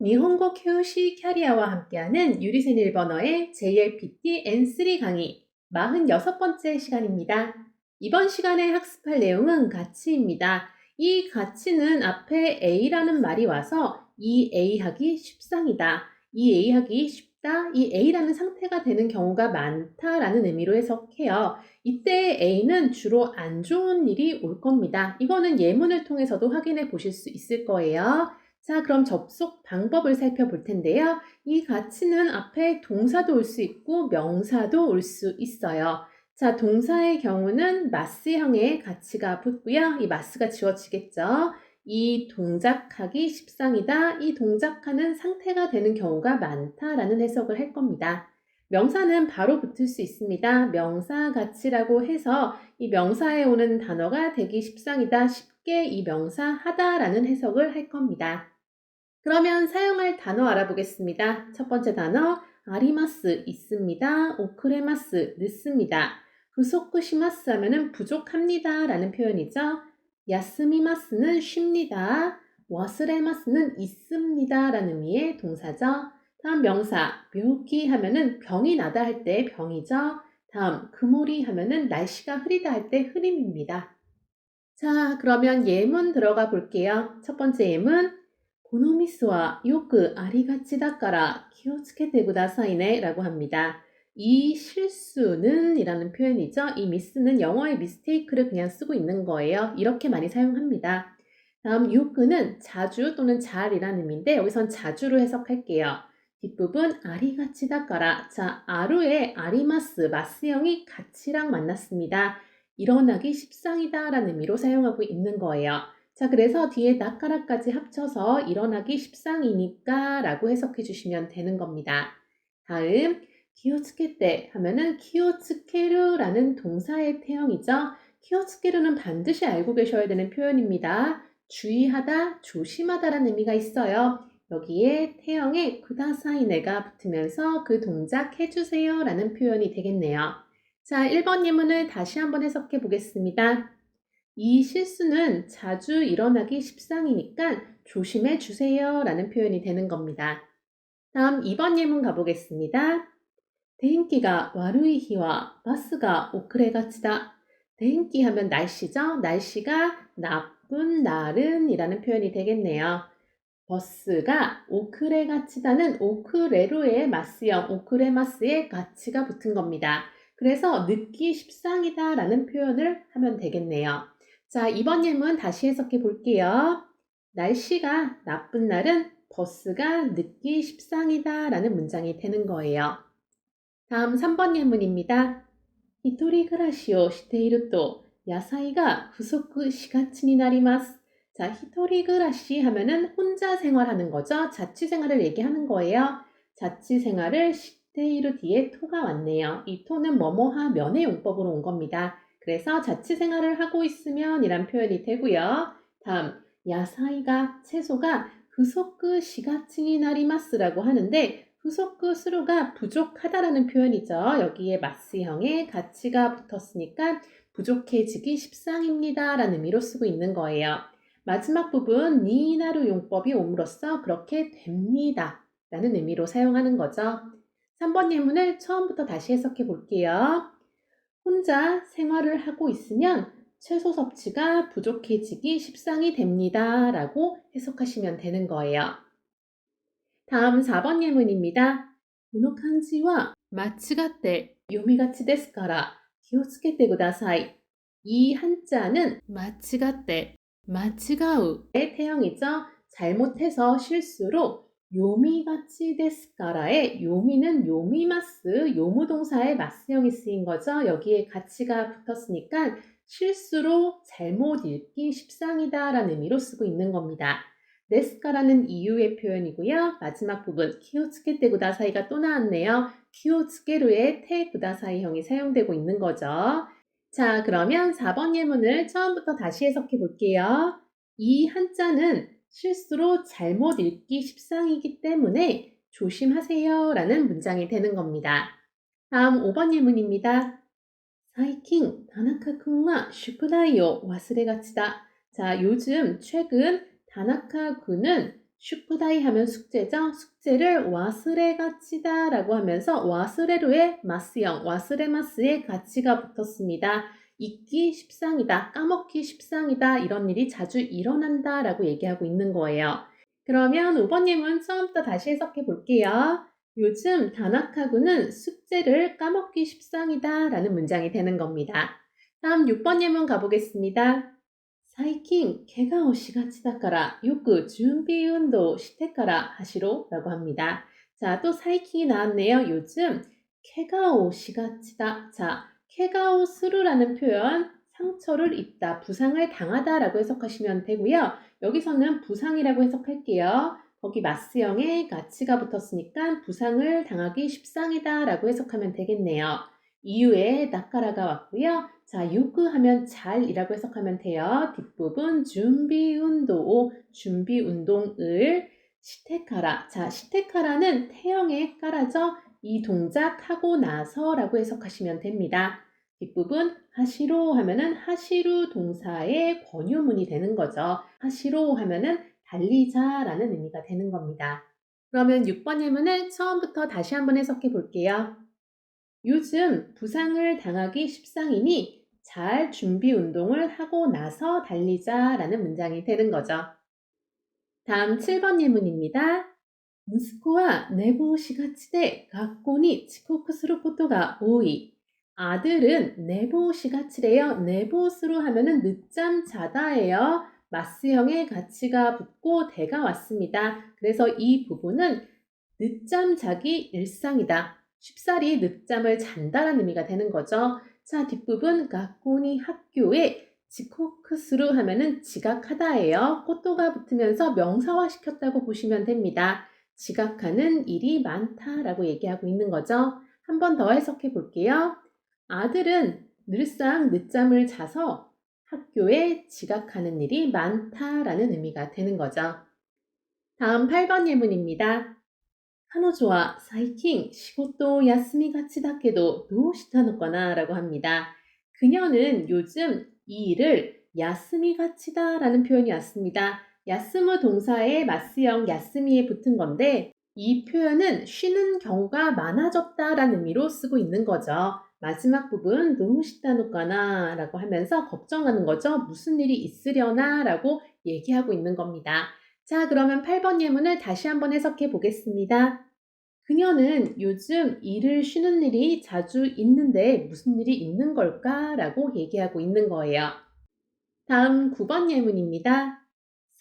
니혼고 교시 캐리아와 함께하는 유리센 일본어의 JLPT N3 강의 46번째 시간입니다. 이번 시간에 학습할 내용은 가치입니다. 이 가치는 앞에 A라는 말이 와서 이 A 하기 쉽상이다. 이 A 하기 쉽다. 이 A라는 상태가 되는 경우가 많다라는 의미로 해석해요. 이때 A는 주로 안 좋은 일이 올 겁니다. 이거는 예문을 통해서도 확인해 보실 수 있을 거예요. 자, 그럼 접속 방법을 살펴볼 텐데요. 이 가치는 앞에 동사도 올 수 있고 명사도 올 수 있어요. 자, 동사의 경우는 마스형의 가치가 붙고요. 이 마스가 지워지겠죠. 이 동작하기 십상이다. 이 동작하는 상태가 되는 경우가 많다라는 해석을 할 겁니다. 명사는 바로 붙을 수 있습니다. 명사 가치라고 해서 이 명사에 오는 단어가 되기 십상이다. 쉽게 이 명사 하다라는 해석을 할 겁니다. 그러면 사용할 단어 알아보겠습니다. 첫 번째 단어 아리마스 있습니다. 오크레마스 늦습니다. 부소쿠시마스 하면은 부족합니다 라는 표현이죠. 야스미마스는 쉽니다. 와스레마스는 있습니다 라는 의미의 동사죠. 다음 명사 묘기 하면은 병이 나다 할 때 병이죠. 다음 그모리 하면은 날씨가 흐리다 할 때 흐림입니다. 자, 그러면 예문 들어가 볼게요. 첫 번째 예문このミスはよくありがちだから気をつけてくださいね라고 합니다. 이 실수는 이라는 표현이죠. 이 미스는 영어의 mistake를 그냥 쓰고 있는 거예요. 이렇게 많이 사용합니다. 다음 요크는 자주 또는 잘이라는 의미인데 여기선 자주로 해석할게요. 뒷부분 아리가치다까라. 자, 아루에 아리마스, 마스형이 가치랑 만났습니다. 일어나기 십상이다 라는 의미로 사용하고 있는 거예요. 자, 그래서 뒤에 나까라까지 합쳐서 일어나기 십상이니까 라고 해석해 주시면 되는 겁니다. 다음 키오츠케테 하면은 키오츠케르라는 동사의 태형이죠. 키오츠케르는 반드시 알고 계셔야 되는 표현입니다. 주의하다, 조심하다라는 의미가 있어요. 여기에 태형에 구다사이네가 붙으면서 그 동작 해주세요 라는 표현이 되겠네요. 자, 1번 예문을 다시 한번 해석해 보겠습니다. 이 실수는 자주 일어나기 십상이니까 조심해 주세요 라는 표현이 되는 겁니다. 다음 2번 예문 가보겠습니다. 대인기가 와루이 히와 바스가 오크레가치다. 대인기 하면 날씨죠. 날씨가 나쁜 날은 이라는 표현이 되겠네요. 버스가 오크레가치다는 오크레루의 마스형 오크레마스의 가치가 붙은 겁니다. 그래서 늦기 십상이다 라는 표현을 하면 되겠네요. 자, 이번 예문 다시 해석해 볼게요. 날씨가 나쁜 날은 버스가 늦기 십상이다 라는 문장이 되는 거예요. 다음 3번 예문입니다. 히토리暮らしをしていると野菜が不足しがちになります. 자, 히토리暮らし하면은 혼자 생활하는 거죠. 자취 생활을 얘기하는 거예요. 자취 생활을 시테이루 뒤에 토가 왔네요. 이 토는 뭐뭐하면의 용법으로 온 겁니다. 그래서 자취 생활을 하고 있으면 이란 표현이 되고요. 다음, 야사이가 채소가 후소크 시가치니 나리마스라고 하는데 후소크 수로가 부족하다라는 표현이죠. 여기에 마스형의 가치가 붙었으니까 부족해지기 십상입니다 라는 의미로 쓰고 있는 거예요. 마지막 부분 니나루 용법이 옴으로써 그렇게 됩니다 라는 의미로 사용하는 거죠. 3번 예문을 처음부터 다시 해석해 볼게요. 혼자 생활을 하고 있으면 채소 섭취가 부족해지기 십상이 됩니다 라고 해석하시면 되는 거예요. 다음 4번 예문입니다. この漢字は間違って読みがちですから気をつけてください. 이 한자는 間違って, 間違う의 태형이죠. 잘못해서 실수로 요미가치 데스까라의 요미는 요미마스, 요무동사의 마스형이 쓰인 거죠. 여기에 가치가 붙었으니까 실수로 잘못 읽기 십상이다 라는 의미로 쓰고 있는 겁니다. 데스카라는 이유의 표현이고요. 마지막 부분 키오츠케테 구다사이가 또 나왔네요. 키오츠케루의 테 구다사이형이 사용되고 있는 거죠. 자, 그러면 4번 예문을 처음부터 다시 해석해 볼게요. 이 한자는 실수로 잘못 읽기 십상이기 때문에 조심하세요 라는 문장이 되는 겁니다. 다음 5번 예문입니다. 最近 다나카君は 宿題を忘れがちだ. 자, 요즘 최근 다나카 군은 슈쿠다이 하면 숙제죠. 숙제를 와스레가치다 라고 하면서 와스레루의 마스형, 와스레마스의 가치가 붙었습니다. 잊기 십상이다, 까먹기 십상이다, 이런 일이 자주 일어난다 라고 얘기하고 있는 거예요. 그러면 5번 예문 처음부터 다시 해석해 볼게요. 요즘 다나카구는 숙제를 까먹기 십상이다 라는 문장이 되는 겁니다. 다음 6번 예문 가보겠습니다. 最近怪我をしがちだからよく準備運動をしてから走ろう라고 합니다. 자, 또 사이킹이 나왔네요. 요즘 쾌가오 시가치다. 자, 쾌가오 스루라는 표현 상처를 입다, 부상을 당하다라고 해석하시면 되고요. 여기서는 부상이라고 해석할게요. 거기 마스형에 가치가 붙었으니까 부상을 당하기 십상이다라고 해석하면 되겠네요. 이유에 나카라가 왔고요. 자, 요구하면 잘이라고 해석하면 돼요. 뒷부분 준비운동, 준비운동을 시테카라. 자, 시테카라는 태형에 깔아져 이 동작 하고 나서라고 해석하시면 됩니다. 뒷부분 하시로 하면은 하시루 동사의 권유문이 되는 거죠. 하시로 하면은 달리자라는 의미가 되는 겁니다. 그러면 6번 예문을 처음부터 다시 한번 해석해 볼게요. 요즘 부상을 당하기 십상이니 잘 준비 운동을 하고 나서 달리자라는 문장이 되는 거죠. 다음 7번 예문입니다. 息子は寝坊しがちで 学校に遅刻することが多い. 아들은 내보시가치래요. 내보스로 하면은 늦잠 자다예요. 마스형의 가치가 붙고 대가 왔습니다. 그래서 이 부분은 늦잠 자기 일상이다. 쉽사리 늦잠을 잔다라는 의미가 되는 거죠. 자, 뒷부분 가코니 학교에 지코크스루 하면은 지각하다예요. 꽃도가 붙으면서 명사화 시켰다고 보시면 됩니다. 지각하는 일이 많다라고 얘기하고 있는 거죠. 한 번 더 해석해 볼게요. 아들은 늘상 늦잠을 자서 학교에 지각하는 일이 많다라는 의미가 되는 거죠. 다음 8번 예문입니다. 彼女は最近仕事を休みがちだけどどうしたのかな라고 합니다. 그녀는 요즘 이 일을 야스미가치다 라는 표현이 왔습니다. 야스무 동사의 마스형 야스미에 붙은 건데 이 표현은 쉬는 경우가 많아졌다 라는 의미로 쓰고 있는 거죠. 마지막 부분 누우시다노까나 라고 하면서 걱정하는 거죠. 무슨 일이 있으려나 라고 얘기하고 있는 겁니다. 자, 그러면 8번 예문을 다시 한번 해석해 보겠습니다. 그녀는 요즘 일을 쉬는 일이 자주 있는데 무슨 일이 있는 걸까? 라고 얘기하고 있는 거예요. 다음 9번 예문입니다.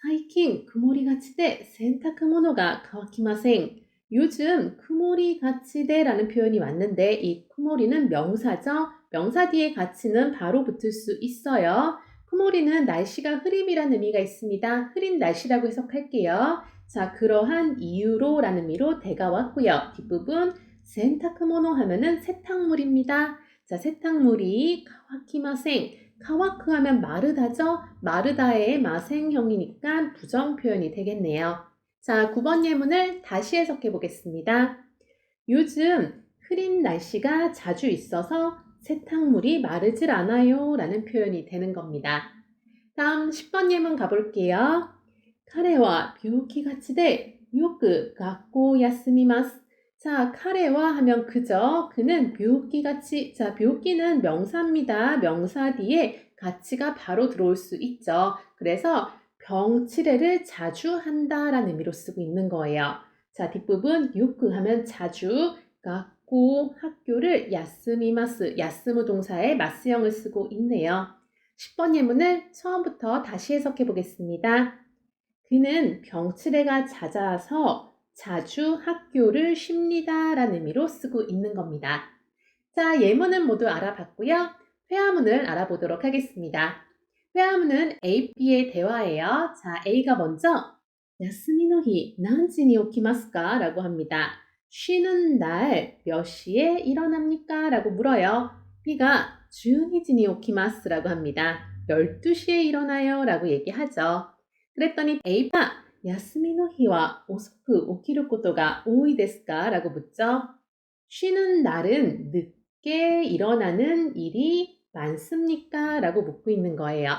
最近 曇りがちで 洗濯物が 乾きません. 요즘 쿠모리가치데라는 표현이 왔는데 이 쿠모리는 명사죠. 명사 뒤에 가치는 바로 붙을 수 있어요. 쿠모리는 날씨가 흐림이라는 의미가 있습니다. 흐린 날씨라고 해석할게요. 자, 그러한 이유로 라는 의미로 대가 왔고요. 뒷부분 센타크모노 하면은 세탁물입니다. 자, 세탁물이 카와키마생. 카와크 하면 마르다죠? 마르다의 마생형이니까 부정 표현이 되겠네요. 자, 9번 예문을 다시 해석해 보겠습니다. 요즘 흐린 날씨가 자주 있어서 세탁물이 마르질 않아요 라는 표현이 되는 겁니다. 다음 10번 예문 가볼게요. 彼は 病気がちで よく 学校 休みます. 자, 카레와 하면 그죠? 그는 묘기같이, 자, 묘기는 명사입니다. 명사 뒤에 가치가 바로 들어올 수 있죠. 그래서 병치레를 자주 한다라는 의미로 쓰고 있는 거예요. 자, 뒷부분 요크 하면 자주, 가고 학교를 야스미마스, 야스무 동사의 마스형을 쓰고 있네요. 10번 예문을 처음부터 다시 해석해 보겠습니다. 그는 병치레가 잦아서 자주 학교를 쉽니다 라는 의미로 쓰고 있는 겁니다. 자, 예문은 모두 알아봤고요. 회화문을 알아보도록 하겠습니다. 회화문은 A, B의 대화예요. 자, A가 먼저 야스미노히 난지니 오키마스까? 라고 합니다. 쉬는 날 몇 시에 일어납니까? 라고 물어요. B가 12時に 오키마스 라고 합니다. 12시에 일어나요 라고 얘기하죠. 그랬더니 A가 야스미노히와 오소쿠 오키루 코토가 오이 데스까? 라고 묻죠. 쉬는 날은 늦게 일어나는 일이 많습니까? 라고 묻고 있는 거예요.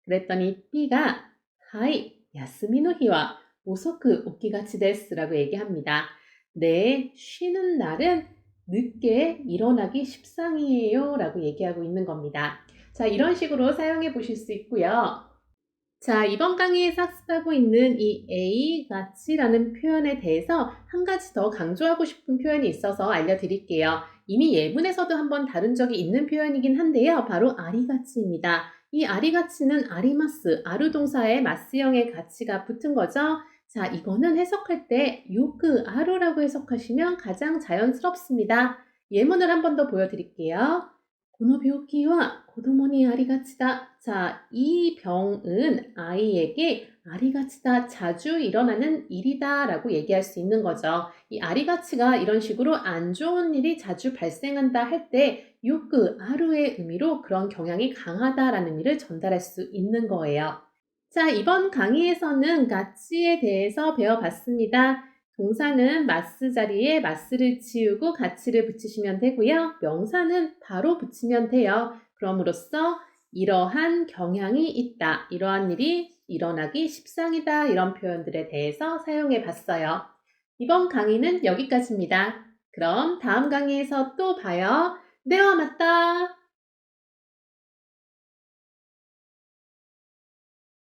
그랬더니 B가 하이, 야스미노히와 오소크 오키가치 데스라고 얘기합니다. 네, 쉬는 날은 늦게 일어나기 십상이에요 라고 얘기하고 있는 겁니다. 자, 이런 식으로 사용해 보실 수 있고요. 자, 이번 강의에서 학습하고 있는 이 에이 가치라는 표현에 대해서 한 가지 더 강조하고 싶은 표현이 있어서 알려드릴게요. 이미 예문에서도 한번 다룬 적이 있는 표현이긴 한데요. 바로 아리가치입니다. 이 아리가치는 아리마스, 아루 동사에 마스형의 가치가 붙은 거죠. 자, 이거는 해석할 때 요크 아루라고 해석하시면 가장 자연스럽습니다. 예문을 한 번 더 보여드릴게요. この病気は子供にありがちだ. 자, 이 병은 아이에게 아리가치다, 자주 일어나는 일이다 라고 얘기할 수 있는 거죠. 이 아리가치가 이런 식으로 안 좋은 일이 자주 발생한다 할 때 요크, 아루의 의미로 그런 경향이 강하다라는 의미를 전달할 수 있는 거예요. 자, 이번 강의에서는 가치에 대해서 배워봤습니다. 동사는 마스 자리에 마스를 지우고 가치를 붙이시면 되고요. 명사는 바로 붙이면 돼요. 그럼으로써 이러한 경향이 있다, 이러한 일이 일어나기 십상이다, 이런 표현들에 대해서 사용해 봤어요. 이번 강의는 여기까지입니다. 그럼 다음 강의에서 또 봐요. 네, 맞다.